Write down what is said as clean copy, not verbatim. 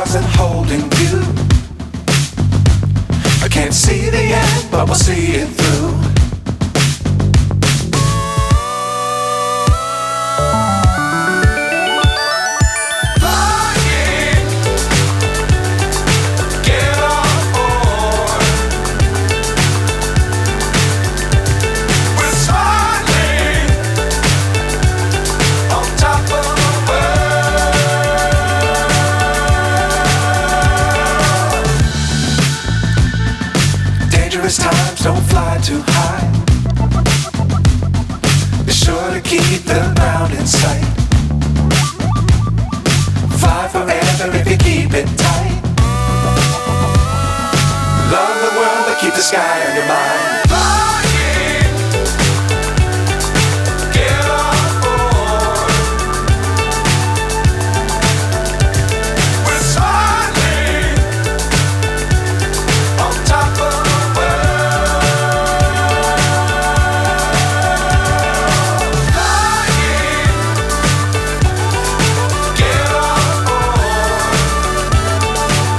stars and holding you. I can't see the end, but we'll see it through. Times don't fly too high. Be sure to keep the ground in sight. Fly forever if you keep it tight. Love the world but keep the sky on your mind.